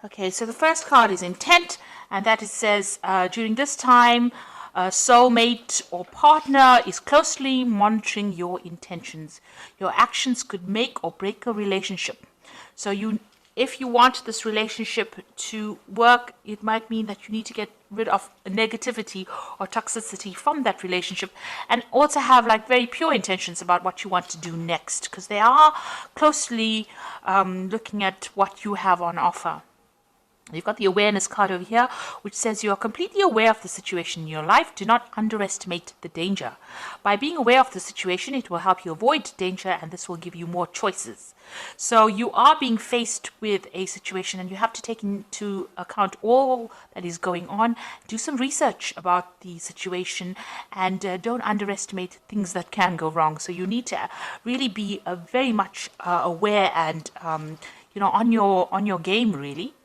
Okay, so the first card is intent, and that it says during this time, a soulmate or partner is closely monitoring your intentions. Your actions could make or break a relationship. So if you want this relationship to work, it might mean that you need to get rid of negativity or toxicity from that relationship, and also have like very pure intentions about what you want to do next, because they are closely looking at what you have on offer. You've got the awareness card over here, which says you are completely aware of the situation in your life. Do not underestimate the danger. By being aware of the situation, it will help you avoid danger, and this will give you more choices. So you are being faced with a situation, and you have to take into account all that is going on. Do some research about the situation, and don't underestimate things that can go wrong. So you need to really be very much aware and on your game, really.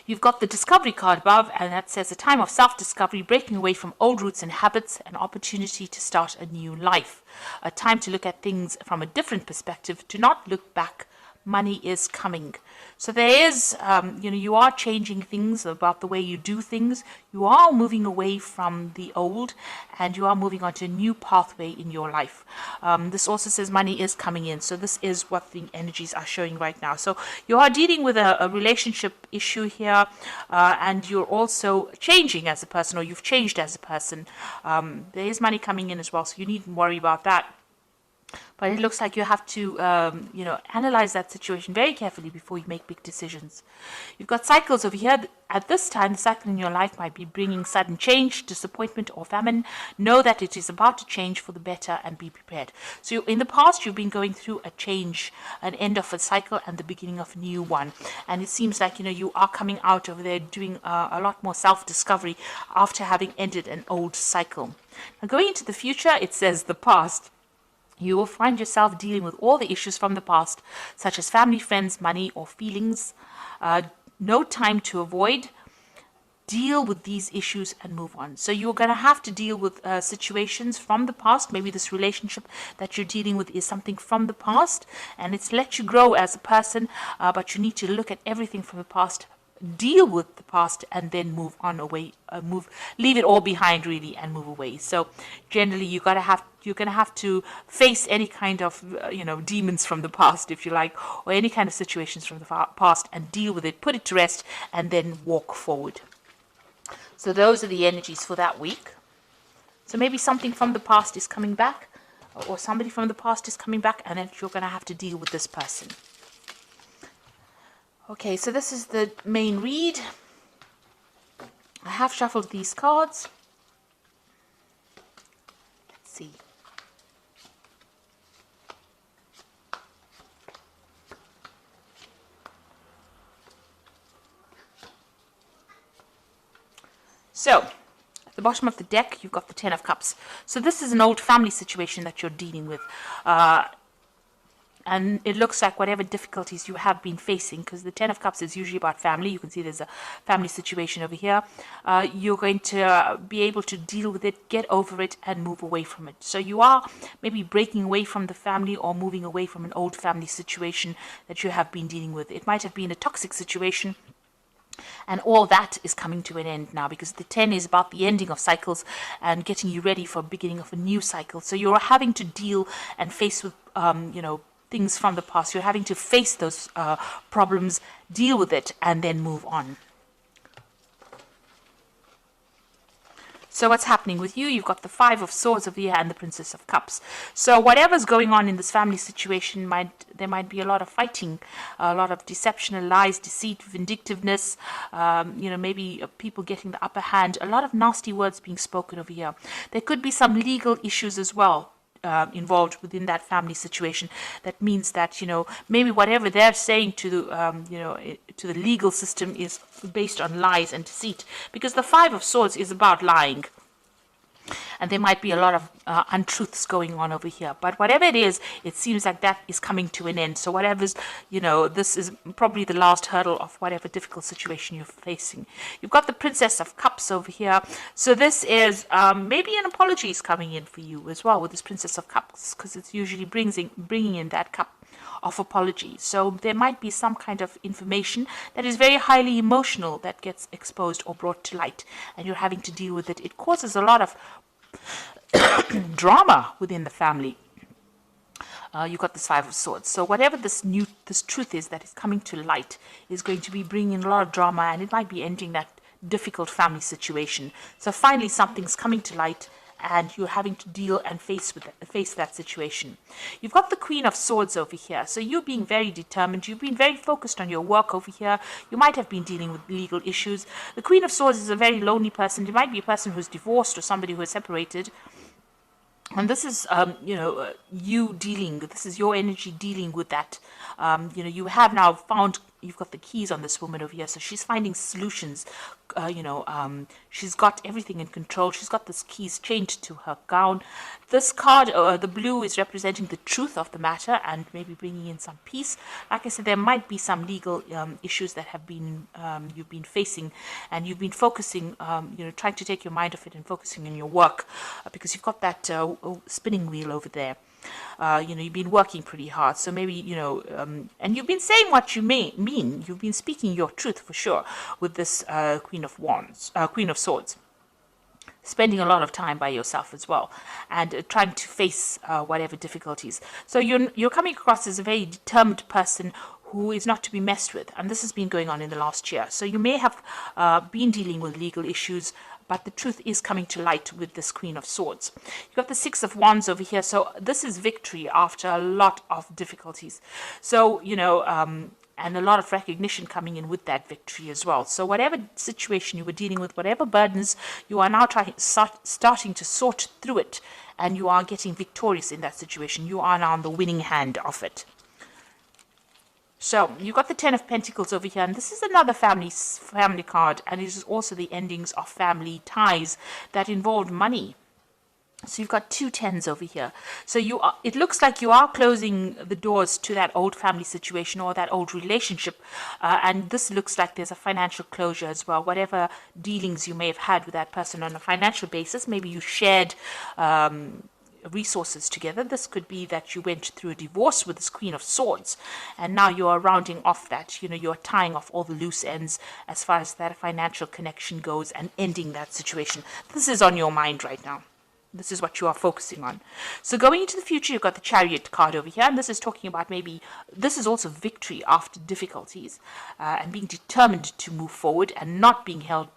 You've got the discovery card above, and that says a time of self-discovery, breaking away from old roots and habits, an opportunity to start a new life. A time to look at things from a different perspective. Do not look back. Money is coming. So there is, you are changing things about the way you do things. You are moving away from the old, and you are moving on to a new pathway in your life. This also says money is coming in. So this is what the energies are showing right now. So you are dealing with a relationship issue here, and you're also changing as a person, or you've changed as a person. There is money coming in as well, so you needn't worry about that. But it looks like you have to, analyze that situation very carefully before you make big decisions. You've got cycles over here. At this time, the cycle in your life might be bringing sudden change, disappointment, or famine. Know that it is about to change for the better, and be prepared. So in the past, you've been going through a change, an end of a cycle and the beginning of a new one. And it seems like, you are coming out over there doing a lot more self-discovery after having ended an old cycle. Now, going into the future, it says the past. You will find yourself dealing with all the issues from the past, such as family, friends, money, or feelings. No time to avoid. Deal with these issues and move on. So you're going to have to deal with situations from the past. Maybe this relationship that you're dealing with is something from the past, and it's let you grow as a person, but you need to look at everything from the past, deal with the past, and then move on away, leave it all behind really, and move away. So generally you're going to have to face any kind of demons from the past, if you like, or any kind of situations from the past, and deal with it, put it to rest, and then walk forward. So those are the energies for that week. So maybe something from the past is coming back, or somebody from the past is coming back, and then you're going to have to deal with this person. Okay, so this is the main read. I have shuffled these cards. Let's see. So, at the bottom of the deck, you've got the Ten of Cups. So this is an old family situation that you're dealing with. And it looks like whatever difficulties you have been facing, because the Ten of Cups is usually about family. You can see there's a family situation over here. You're going to be able to deal with it, get over it, and move away from it. So you are maybe breaking away from the family, or moving away from an old family situation that you have been dealing with. It might have been a toxic situation, and all that is coming to an end now, because the 10 is about the ending of cycles and getting you ready for the beginning of a new cycle. So you're having to deal and face with, things from the past. You're having to face those problems, deal with it, and then move on. So what's happening with you? You've got the Five of Swords over here and the Princess of Cups. So whatever's going on in this family situation, there might be a lot of fighting, a lot of deception and lies, deceit, vindictiveness, maybe people getting the upper hand, a lot of nasty words being spoken over here. There could be some legal issues as well. Involved within that family situation. That means that maybe whatever they're saying to the legal system is based on lies and deceit, because the Five of Swords is about lying, and there might be a lot of untruths going on over here. But whatever it is, it seems like that is coming to an end. So whatever's, this is probably the last hurdle of whatever difficult situation you're facing. You've got the Princess of Cups over here. So this is maybe an apology is coming in for you as well with this Princess of Cups, because it's usually bringing in that cup of apology. So there might be some kind of information that is very highly emotional that gets exposed or brought to light, and you're having to deal with it. It causes a lot of drama within the family. You've got this Five of Swords. So whatever this truth is that is coming to light is going to be bringing a lot of drama, and it might be ending that difficult family situation. So finally something's coming to light, and you're having to deal and face that situation. You've got the Queen of Swords over here. So you're being very determined. You've been very focused on your work over here. You might have been dealing with legal issues. The Queen of Swords is a very lonely person. It might be a person who's divorced or somebody who is separated. And this is, you dealing, this is your energy dealing with that. You have now found, you've got the keys on this woman over here. So she's finding solutions. She's got everything in control. She's got this keys chained to her gown. This card, the blue, is representing the truth of the matter and maybe bringing in some peace. Like I said, there might be some legal issues that have been you've been facing, and you've been focusing, trying to take your mind off it and focusing on your work, because you've got that spinning wheel over there. You've been working pretty hard, so maybe, and you've been saying what you mean. You've been speaking your truth for sure with this Queen of Swords. Spending a lot of time by yourself as well, and trying to face whatever difficulties. So you're coming across as a very determined person who is not to be messed with, and this has been going on in the last year. So you may have been dealing with legal issues, but the truth is coming to light with this Queen of Swords. You've got the Six of Wands over here. So this is victory after a lot of difficulties. So, and a lot of recognition coming in with that victory as well. So whatever situation you were dealing with, whatever burdens, you are now starting to sort through it, and you are getting victorious in that situation. You are now on the winning hand of it. So you've got the Ten of Pentacles over here, and this is another family card, and it is also the endings of family ties that involve money. So you've got two tens over here. So it looks like you are closing the doors to that old family situation or that old relationship, and this looks like there's a financial closure as well. Whatever dealings you may have had with that person on a financial basis, maybe you shared resources together. This could be that you went through a divorce with this Queen of Swords, and now you are rounding off that, you're tying off all the loose ends as far as that financial connection goes and ending that situation. This is on your mind right now. This is what you are focusing on. So going into the future, you've got the Chariot card over here, and this is talking about maybe, this is also victory after difficulties, and being determined to move forward and not being held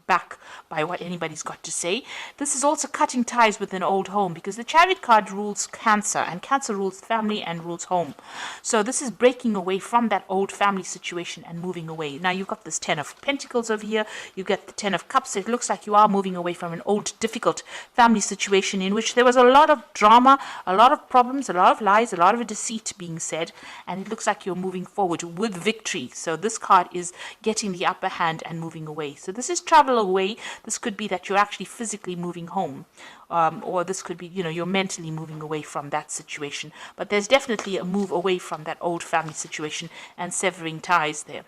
back by what anybody's got to say. This is also cutting ties with an old home, because the Chariot card rules Cancer, and Cancer rules family and rules home. So this is breaking away from that old family situation and moving away. Now you've got this Ten of Pentacles over here. You get the Ten of Cups. It looks like you are moving away from an old difficult family situation in which there was a lot of drama, a lot of problems, a lot of lies, a lot of deceit being said, and it looks like you're moving forward with victory. So this card is getting the upper hand and moving away. So this is travel away. This could be that you're actually physically moving home, or this could be, you're mentally moving away from that situation. But there's definitely a move away from that old family situation and severing ties there.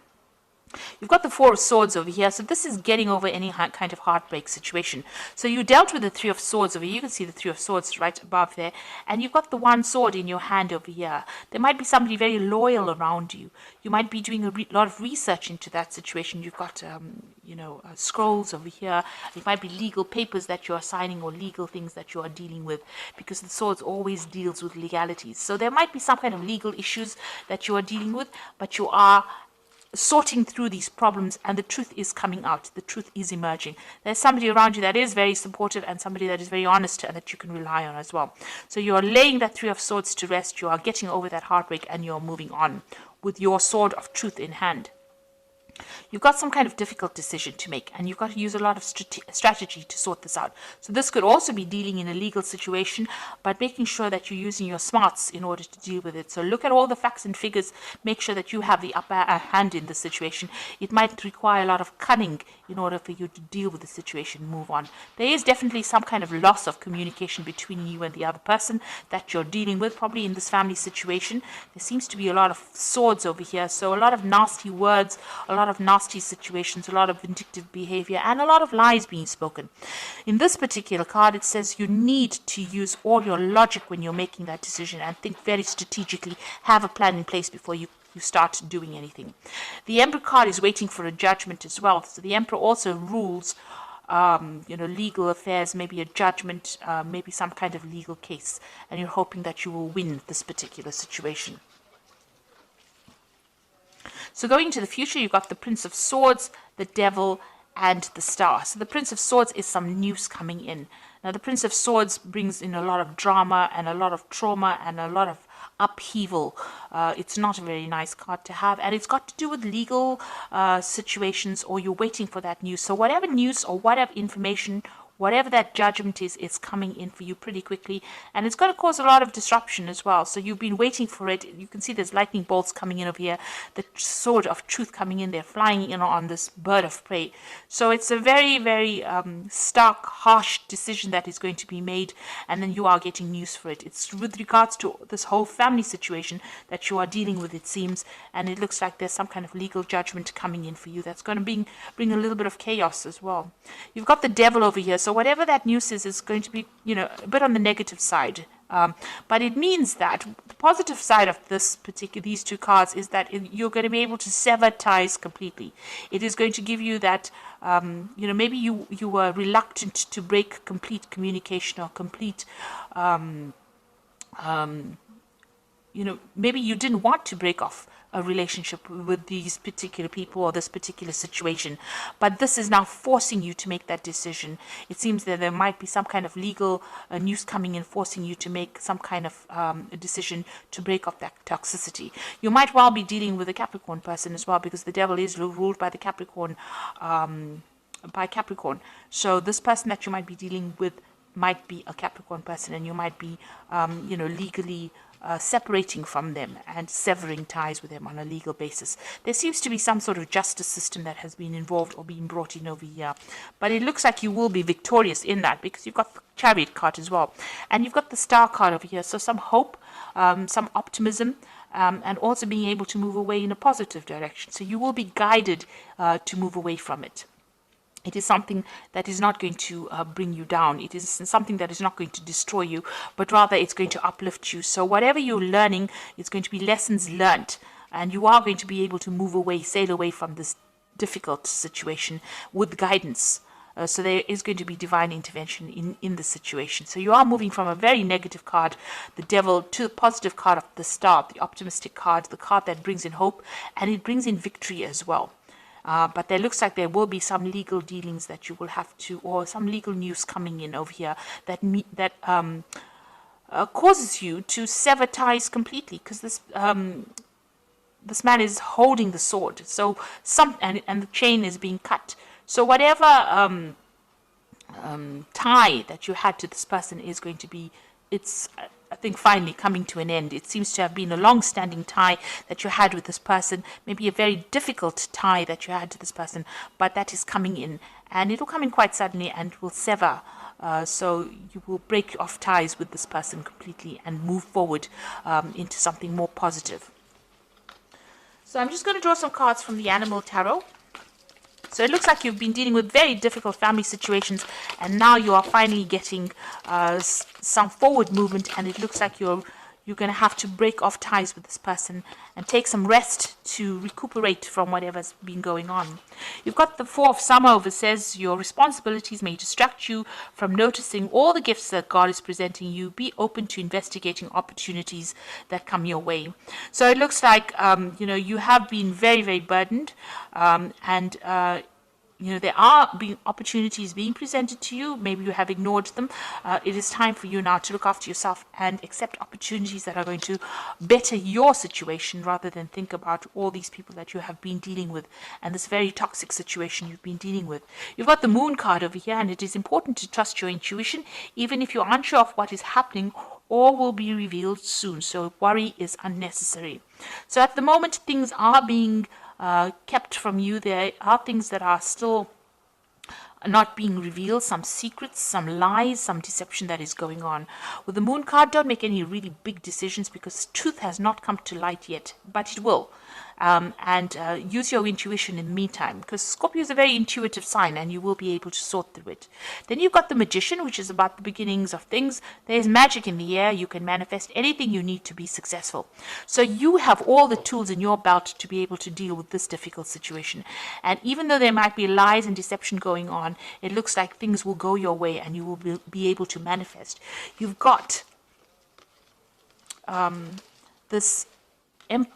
You've got the Four of Swords over here. So this is getting over any kind of heartbreak situation. So you dealt with the Three of Swords over here. You can see the Three of Swords right above there. And you've got the one sword in your hand over here. There might be somebody very loyal around you. You might be doing a lot of research into that situation. You've got, scrolls over here. It might be legal papers that you are signing or legal things that you are dealing with, because the swords always deals with legalities. So there might be some kind of legal issues that you are dealing with, but you are sorting through these problems, and the truth is coming out. The truth is emerging. There's somebody around you that is very supportive, and somebody that is very honest and that you can rely on as well. So you are laying that Three of Swords to rest. You are getting over that heartbreak, and you're moving on with your sword of truth in hand. You've got some kind of difficult decision to make, and you've got to use a lot of strategy to sort this out. So this could also be dealing in a legal situation, but making sure that you're using your smarts in order to deal with it. So look at all the facts and figures, make sure that you have the upper hand in the situation. It might require a lot of cunning in order for you to deal with the situation, move on. There is definitely some kind of loss of communication between you and the other person that you're dealing with, probably in this family situation. There seems to be a lot of swords over here, so a lot of nasty words, a lot lot of nasty situations, a lot of vindictive behavior, and a lot of lies being spoken. In this particular card, it says you need to use all your logic when you're making that decision and think very strategically, have a plan in place before you start doing anything. The Emperor card is waiting for a judgment as well. So the Emperor also rules legal affairs, maybe a judgment, maybe some kind of legal case, and you're hoping that you will win this particular situation. So going into the future, you've got the Prince of Swords, the Devil, and the Star. So the Prince of Swords is some news coming in. Now the Prince of Swords brings in a lot of drama and a lot of trauma and a lot of upheaval. It's not a very nice card to have, and it's got to do with legal situations, or you're waiting for that news. So whatever news or whatever information, whatever that judgment is coming in for you pretty quickly, and it's going to cause a lot of disruption as well. So you've been waiting for it. You can see there's lightning bolts coming in over here, the sword of truth coming in there, flying in on this bird of prey. So it's a very, very stark, harsh decision that is going to be made, and then you are getting news for it. It's with regards to this whole family situation that you are dealing with, it seems, and it looks like there's some kind of legal judgment coming in for you that's going to bring a little bit of chaos as well. You've got the Devil over here. So whatever that news is going to be, a bit on the negative side. But it means that the positive side of these two cards is that you're going to be able to sever ties completely. It is going to give you that, maybe you were reluctant to break complete communication or complete, maybe you didn't want to break off a relationship with these particular people or this particular situation, but this is now forcing you to make that decision. It seems that there might be some kind of legal news coming in, forcing you to make some kind of a decision to break off that toxicity. You might well be dealing with a Capricorn person as well, because the Devil is ruled by the Capricorn, So this person that you might be dealing with might be a Capricorn person, and you might be, legally separating from them and severing ties with them on a legal basis. There seems to be some sort of justice system that has been involved or been brought in over here, but it looks like you will be victorious in that, because you've got the Chariot card as well, and you've got the Star card over here. So some hope, some optimism, and also being able to move away in a positive direction. So you will be guided to move away from it. It is something that is not going to bring you down. It is something that is not going to destroy you, but rather it's going to uplift you. So whatever you're learning, it's going to be lessons learned, and you are going to be able to move away, sail away from this difficult situation with guidance. So there is going to be divine intervention in the situation. So you are moving from a very negative card, the Devil, to the positive card of the Star, the optimistic card, the card that brings in hope, and it brings in victory as well. But there looks like there will be some legal dealings that you will have to, or some legal news coming in over here that causes you to sever ties completely, because this man is holding the sword. So and the chain is being cut. So whatever tie that you had to this person is going to be, I think, finally coming to an end. It seems to have been a long-standing tie that you had with this person, maybe a very difficult tie that you had to this person, but that is coming in, and it will come in quite suddenly and will sever. So you will break off ties with this person completely and move forward into something more positive. So I'm just going to draw some cards from the Animal Tarot. So it looks like you've been dealing with very difficult family situations, and now you are finally getting some forward movement, and it looks like you're going to have to break off ties with this person and take some rest to recuperate from whatever's been going on. You've got the Four of Summer over, says your responsibilities may distract you from noticing all the gifts that God is presenting you. Be open to investigating opportunities that come your way. So it looks like, you have been very, very burdened, and there are opportunities being presented to you. Maybe you have ignored them. It is time for you now to look after yourself and accept opportunities that are going to better your situation, rather than think about all these people that you have been dealing with and this very toxic situation you've been dealing with. You've got the Moon card over here, and it is important to trust your intuition, even if you're unsure of what is happening or will be revealed soon. So worry is unnecessary. So at the moment, things are being kept from you. There are things that are still not being revealed, some secrets, some lies, some deception that is going on. With the Moon card, don't make any really big decisions, because truth has not come to light yet, but it will. and use your intuition in the meantime, because Scorpio is a very intuitive sign and you will be able to sort through it. Then you've got the Magician, which is about the beginnings of things. There's magic in the air. You can manifest anything you need to be successful. So you have all the tools in your belt to be able to deal with this difficult situation. And even though there might be lies and deception going on, it looks like things will go your way and you will be able to manifest. You've got this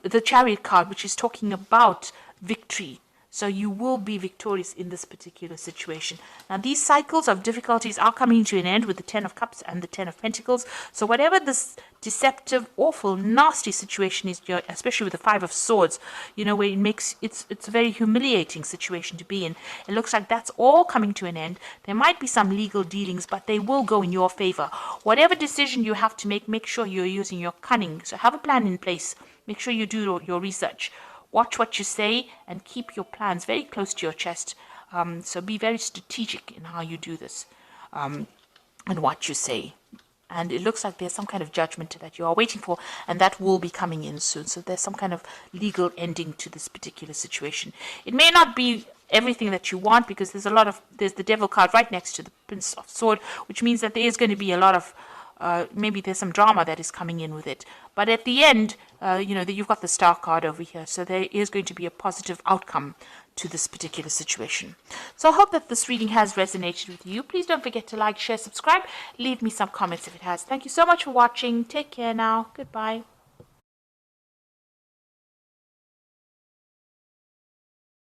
the Chariot card, which is talking about victory. So you will be victorious in this particular situation. Now, these cycles of difficulties are coming to an end with the Ten of Cups and the Ten of Pentacles. So whatever this deceptive, awful, nasty situation is, especially with the Five of Swords, where it's a very humiliating situation to be in. It looks like that's all coming to an end. There might be some legal dealings, but they will go in your favor. Whatever decision you have to make sure you're using your cunning. So have a plan in place. Make sure you do your research. Watch what you say and keep your plans very close to your chest. So be very strategic in how you do this and what you say. And it looks like there's some kind of judgment that you are waiting for, and that will be coming in soon. So there's some kind of legal ending to this particular situation. It may not be everything that you want, because there's the Devil card right next to the Prince of Sword, which means that there is going to be a lot of maybe there's some drama that is coming in with it. But at the end, you've got the Star card over here. So there is going to be a positive outcome to this particular situation. So I hope that this reading has resonated with you. Please don't forget to like, share, subscribe. Leave me some comments if it has. Thank you so much for watching. Take care now. Goodbye.